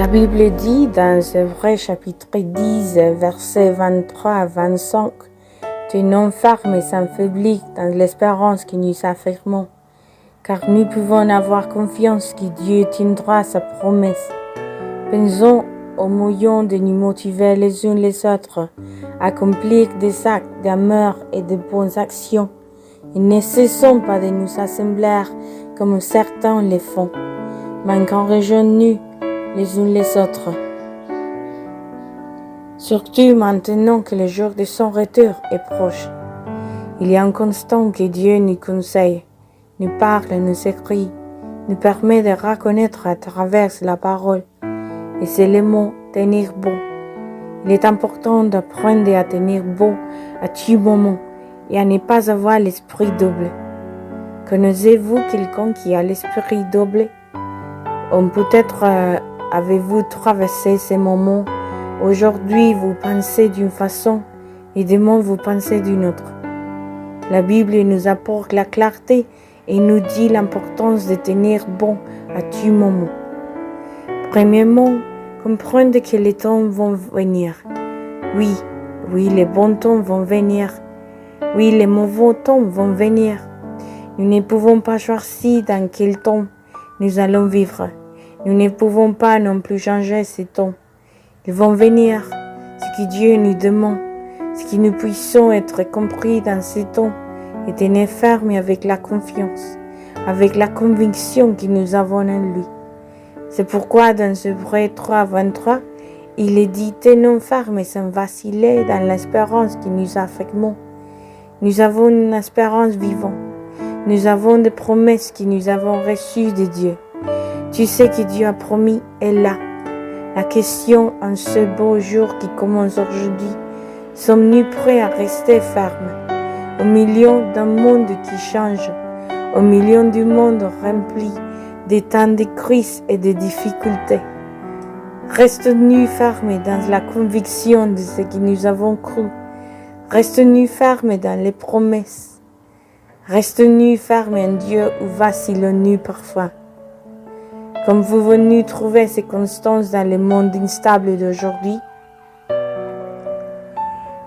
La Bible dit dans Hébreux chapitre 10, versets 23 à 25, « Tenons ferme et sans faiblir dans l'espérance que nous affirmons, car nous pouvons avoir confiance que Dieu tiendra sa promesse. Pensons aux moyens de nous motiver les uns les autres, à accomplir des actes d'amour et de bonnes actions, et ne cessons pas de nous assembler comme certains le font, mais encourageons-nous les uns les autres. Surtout maintenant que le jour de son retour est proche. Il y a un constant que Dieu nous conseille, nous parle, nous écrit, nous permet de reconnaître à travers la parole. Et c'est le mot « tenir bon ». Il est important d'apprendre à tenir bon à tout moment et à ne pas avoir l'esprit double. Connaissez-vous quelqu'un qui a l'esprit double? Peut-être avez-vous traversé ces moments. Aujourd'hui, vous pensez d'une façon et demain, vous pensez d'une autre. La Bible nous apporte la clarté et nous dit l'importance de tenir bon à tout moment. Premièrement, comprendre que les temps vont venir. Oui, les bons temps vont venir. Oui, les mauvais temps vont venir. Nous ne pouvons pas choisir dans quel temps nous allons vivre. Nous ne pouvons pas non plus changer ces temps. Ils vont venir. Ce que Dieu nous demande, ce que nous puissions être compris dans ces temps et tenir ferme avec la confiance, avec la conviction que nous avons en lui. C'est pourquoi dans Hébreux 3, 23, il est dit « Tenons ferme sans vaciller dans l'espérance que nous affirmons. » Nous avons une espérance vivante. Nous avons des promesses que nous avons reçues de Dieu. Tu sais que Dieu a promis est là. La question en ce beau jour qui commence aujourd'hui, sommes-nous prêts à rester fermes au milieu d'un monde qui change, au milieu du monde rempli de temps de crise et de difficultés? Restons-nous fermes dans la conviction de ce que nous avons cru. Restons-nous fermes dans les promesses. Restons-nous fermes en Dieu ou vacillons-nous parfois? Comme vous venez trouver ces constances dans le monde instable d'aujourd'hui?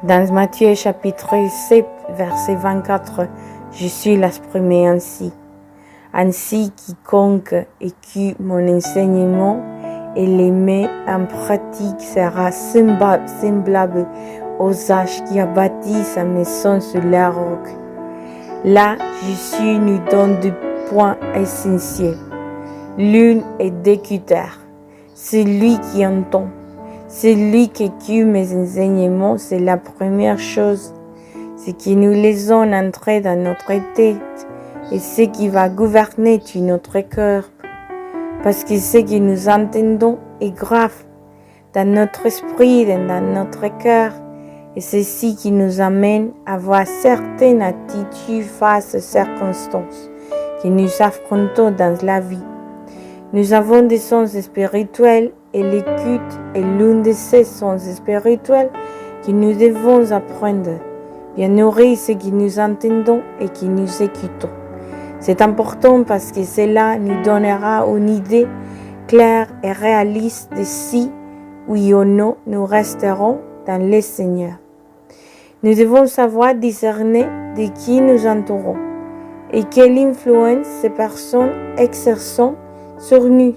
Dans Matthieu chapitre 7, verset 24, Jésus l'exprimait ainsi. Ainsi, quiconque écoute mon enseignement et les met en pratique sera semblable aux âges qui a bâti sa maison sur la roc. Là, Jésus nous donne deux points essentiels. L'une est d'écouteur. C'est lui qui entend. C'est lui qui écoute mes enseignements. C'est la première chose. C'est que nous laissons entrer dans notre tête et ce qui va gouverner tout notre cœur. Parce que ce que nous entendons est grave dans notre esprit et dans notre cœur. Et c'est ce qui nous amène à avoir certaines attitudes face aux circonstances que nous affrontons dans la vie. Nous avons des sens spirituels et l'écoute est l'un de ces sens spirituels que nous devons apprendre, bien nourrir ce que nous entendons et que nous écoutons. C'est important parce que cela nous donnera une idée claire et réaliste de si, oui ou non, nous resterons dans le Seigneur. Nous devons savoir discerner de qui nous entourons et quelle influence ces personnes exercent sur nous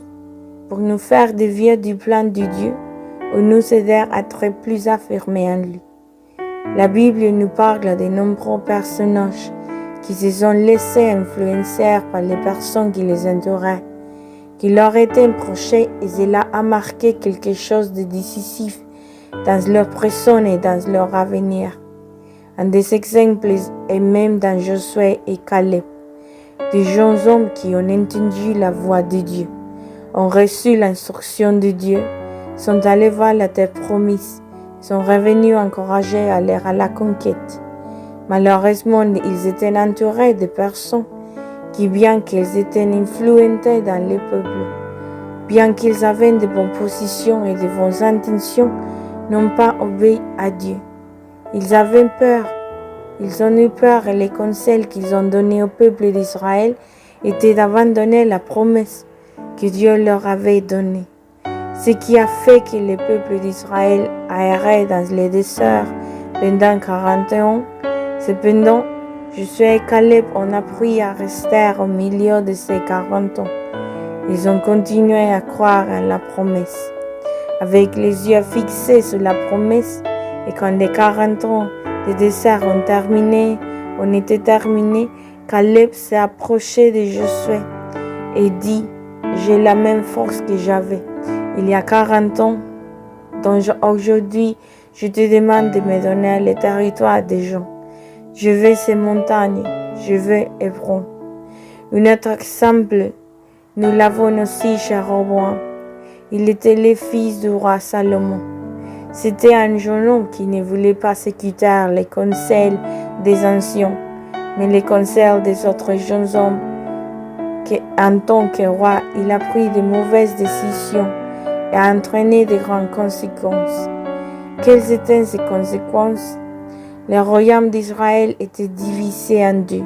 pour nous faire dévier du plan de Dieu ou nous aider à être plus affirmés en lui. La Bible nous parle de nombreux personnages qui se sont laissés influencer par les personnes qui les entouraient, qui leur étaient proches et cela a marqué quelque chose de décisif dans leur présent et dans leur avenir. Un des exemples est même dans Josué et Caleb, des jeunes hommes qui ont entendu la voix de Dieu, ont reçu l'instruction de Dieu, sont allés voir la terre promise, sont revenus encouragés à aller à la conquête. Malheureusement, ils étaient entourés de personnes qui, bien qu'ils étaient influentés dans le peuple, bien qu'ils avaient de bonnes positions et de bonnes intentions, n'ont pas obéi à Dieu. Ils avaient peur. Ils ont eu peur et les conseils qu'ils ont donnés au peuple d'Israël étaient d'abandonner la promesse que Dieu leur avait donnée. ce qui a fait que le peuple d'Israël a erré dans les déserts pendant 40 ans. Cependant, Josué et Caleb ont appris à rester au milieu de ces 40 ans. Ils ont continué à croire en la promesse. Avec les yeux fixés sur la promesse, et quand les 40 ans de désert ont été terminés, Caleb s'est approché de Josué et dit, « J'ai la même force que j'avais il y a 40 ans. Donc aujourd'hui, je te demande de me donner le territoire des gens. Je veux ces montagnes, je veux Hébron. » Un autre exemple, nous l'avons aussi chez Roboam. Il était le fils du roi Salomon. C'était un jeune homme qui ne voulait pas écouter les conseils des anciens, mais les conseils des autres jeunes hommes. En tant que roi, il a pris de mauvaises décisions et a entraîné de grandes conséquences. Quelles étaient ces conséquences? Le royaume d'Israël était divisé en deux,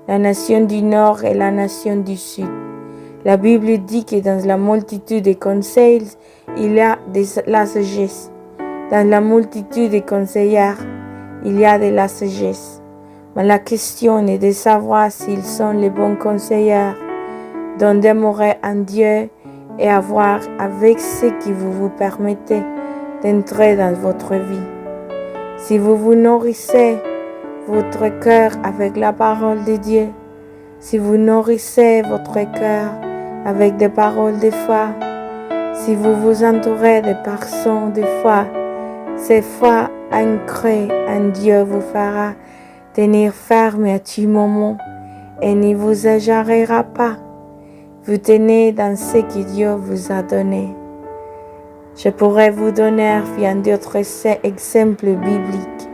la nation du nord et la nation du sud. La Bible dit que dans la multitude des conseils, il y a de la sagesse. Dans la multitude des conseillers, il y a de la sagesse. Mais la question est de savoir s'ils sont les bons conseillers, d'en demeurer en Dieu et avoir avec ce qui vous permettez d'entrer dans votre vie. Si vous vous nourrissez votre cœur avec la parole de Dieu, si vous nourrissez votre cœur avec des paroles de foi, si vous vous entourez de personnes de foi, cette foi ancrée en Dieu vous fera tenir ferme à tout moment et ne vous égarera pas. Vous tenez dans ce que Dieu vous a donné. Je pourrais vous donner bien d'autres exemples bibliques,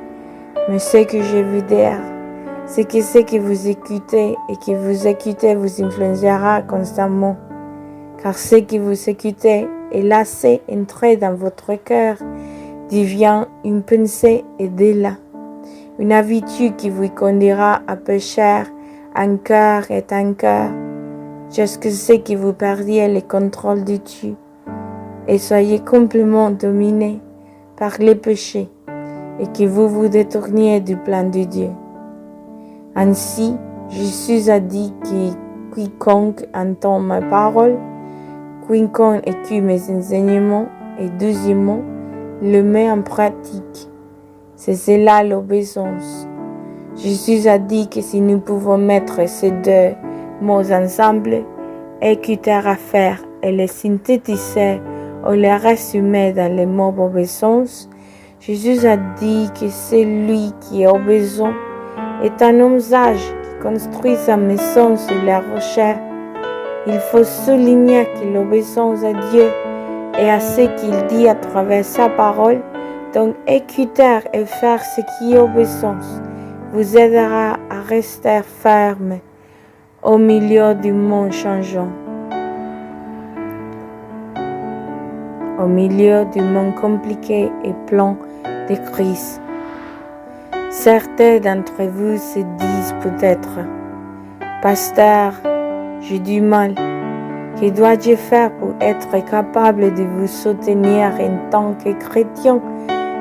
mais ce que je veux dire, c'est que ce que vous écoutez et que vous écoutez vous influencera constamment, car ce que vous écoutez est laissé entrer dans votre cœur, devient une pensée et de là, une habitude qui vous conduira à pécher en cœur et en cœur, jusqu'à ce que vous perdiez le contrôle de Dieu et soyez complètement dominé par les péchés et que vous vous détourniez du plan de Dieu. Ainsi, Jésus a dit que quiconque entend ma parole, quiconque écoute mes enseignements et deuxièmement, le met en pratique. C'est cela l'obéissance. Jésus a dit que si nous pouvons mettre ces deux mots ensemble, écouter à faire et les synthétiser ou les résumer dans les mots obéissance, Jésus a dit que celui qui est obéissant est un homme sage qui construit sa maison sur la rocher. Il faut souligner que l'obéissance à Dieu et à ce qu'il dit à travers sa parole, donc écouter et faire ce qui est obéissance, vous aidera à rester ferme au milieu du monde changeant, au milieu du monde compliqué et plein de crises. Certains d'entre vous se disent peut-être, « Pasteur, j'ai du mal. Que dois-je faire pour être capable de vous soutenir en tant que chrétien?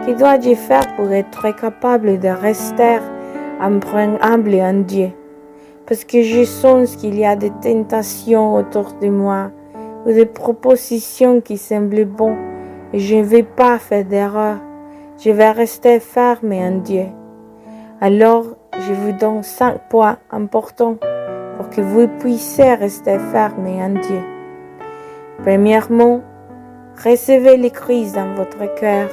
Que dois-je faire pour être capable de rester humble en Dieu? Parce que je sens qu'il y a des tentations autour de moi ou des propositions qui semblent bonnes et je ne vais pas faire d'erreur. Je vais rester ferme en Dieu. Alors, je vous donne 5 points importants pour que vous puissiez rester ferme en Dieu. Premièrement, recevez le Christ dans votre cœur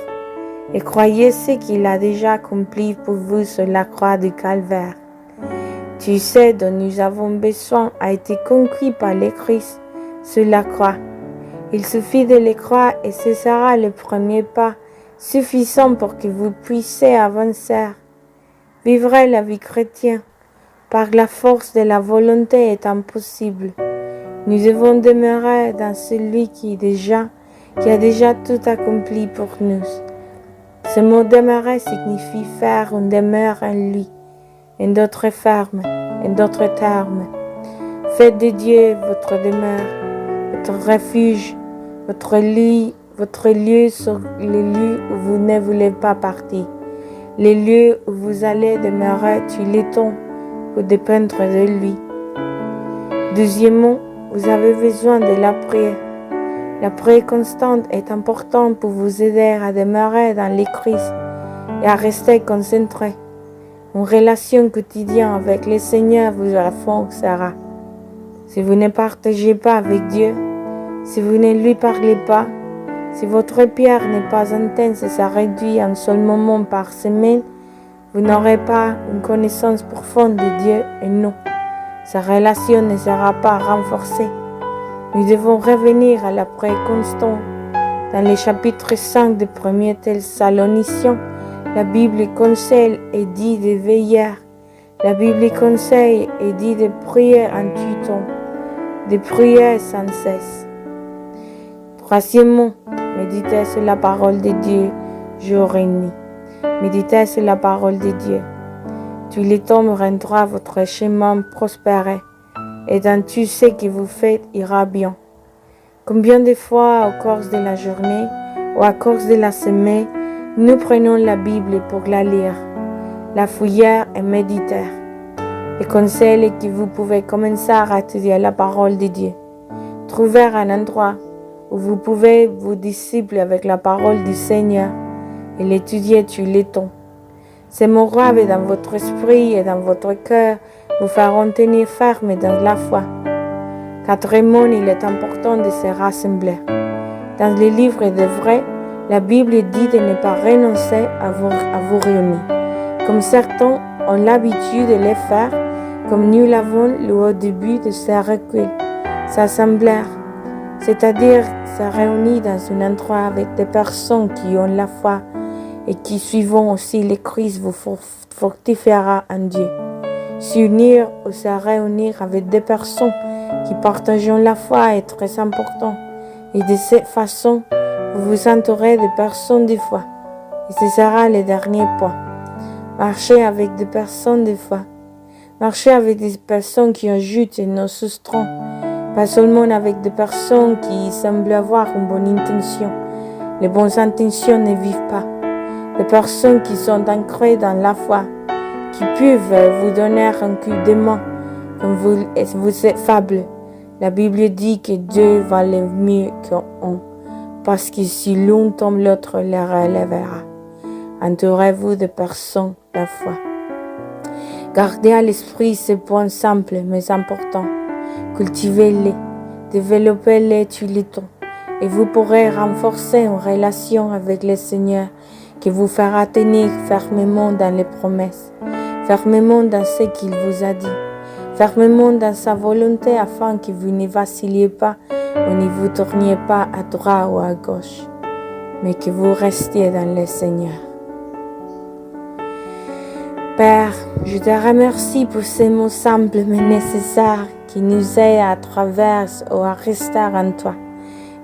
et croyez ce qu'il a déjà accompli pour vous sur la croix du Calvaire. Tu sais dont nous avons besoin a été conquis par le Christ sur la croix. Il suffit de le croire et ce sera le premier pas suffisant pour que vous puissiez avancer. Vivre la vie chrétienne par la force de la volonté est impossible. Nous devons demeurer dans celui qui a déjà tout accompli pour nous. Ce mot demeurer signifie faire une demeure en lui. En d'autres termes, faites de Dieu votre demeure, votre refuge, votre lit votre lieu sur les lieux où vous ne voulez pas partir. Les lieux où vous allez demeurer, tu les tons pour dépendre de lui. Deuxièmement, vous avez besoin de la prière. La prière constante est importante pour vous aider à demeurer dans les crises et à rester concentré. Une relation quotidienne avec le Seigneur vous renforcera. Si vous ne partagez pas avec Dieu, si vous ne lui parlez pas, si votre prière n'est pas intense et ça réduit un seul moment par semaine, vous n'aurez pas une connaissance profonde de Dieu et non, sa relation ne sera pas renforcée. Nous devons revenir à la prière constante. Dans le chapitre 5 de 1er Thessaloniciens, la Bible conseille et dit de veiller. La Bible conseille et dit de prier en tout temps, de prier sans cesse. Troisièmement, méditez sur la parole de Dieu jour et nuit. Méditez sur la parole de Dieu. Tous les temps rendra votre chemin prospère et dans tout ce que vous faites ira bien. Combien de fois au cours de la journée ou à cause de la semaine, nous prenons la Bible pour la lire, la fouiller et méditer. Le conseil est que vous pouvez commencer à étudier la parole de Dieu. Trouver un endroit où vous pouvez vous discipler avec la parole du Seigneur et l'étudier tous les temps. Ces mots graves dans votre esprit et dans votre cœur vous feront tenir ferme dans la foi. Quatrièmement, il est important de se rassembler. Dans les livres de vrai, la Bible dit de ne pas renoncer à vous réunir, comme certains ont l'habitude de le faire, comme nous l'avons lu au début de ce recueil, s'assembler, c'est-à-dire se réunir dans un endroit avec des personnes qui ont la foi et qui suivant aussi le Christ vous fortifiera en Dieu. S'unir ou se réunir avec des personnes qui partagent la foi est très important. Et de cette façon, vous vous entourez de personnes de foi. Et ce sera le dernier point. Marchez avec des personnes de foi. Marchez avec des personnes qui ajoutent et nous soustraient. Pas seulement avec des personnes qui semblent avoir une bonne intention. Les bonnes intentions ne vivent pas. Des personnes qui sont ancrées dans la foi, qui peuvent vous donner un coup de main quand vous êtes faible. La Bible dit que Dieu valait mieux qu'un, parce que si l'un tombe, l'autre le relèvera. Entourez-vous de personnes de la foi. Gardez à l'esprit ces points simples mais importants. Cultivez-les, développez-les tous les temps, et vous pourrez renforcer une relation avec le Seigneur qui vous fera tenir fermement dans les promesses, fermement dans ce qu'il vous a dit, fermement dans sa volonté afin que vous ne vacilliez pas ou ne vous tourniez pas à droite ou à gauche, mais que vous restiez dans le Seigneur. Père, je te remercie pour ces mots simples mais nécessaires qui nous aident à traverser ou à rester en toi.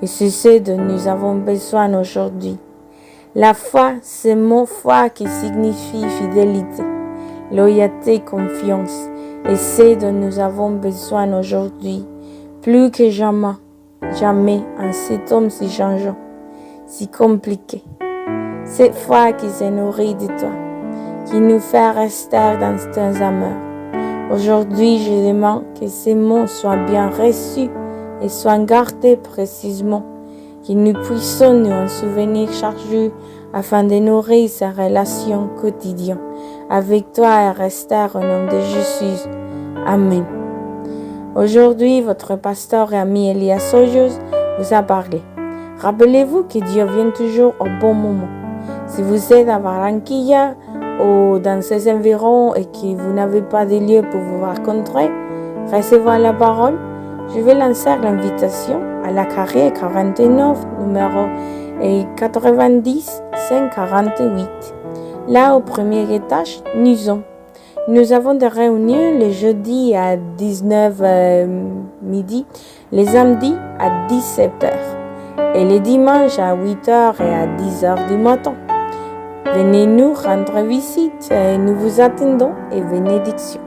Et c'est ce dont nous avons besoin aujourd'hui. La foi, c'est mon foi qui signifie fidélité, loyauté, confiance. Et c'est dont nous avons besoin aujourd'hui, plus que jamais, en cet temps si changeant, si compliqué. Cette foi qui se nourrit de toi, qui nous fait rester dans tes amours. Aujourd'hui, je demande que ces mots soient bien reçus et soient gardés précisément, que nous puissions nous en souvenir chaque jour afin de nourrir ces relations quotidiennes avec toi et rester au nom de Jésus. Amen. Aujourd'hui, votre pasteur et ami Elias Soyuz vous a parlé. Rappelez-vous que Dieu vient toujours au bon moment. Si vous êtes à Barranquilla ou dans ces environs et que vous n'avez pas de lieu pour vous rencontrer, recevez la parole. Je vais lancer l'invitation à la carrière 49, numéro 90 548. Là, au premier étage, nous avons des réunions les jeudis à 19h midi, les samedis à 17h et les dimanches à 8h et à 10h du matin. Venez nous rendre visite, nous vous attendons et bénédiction.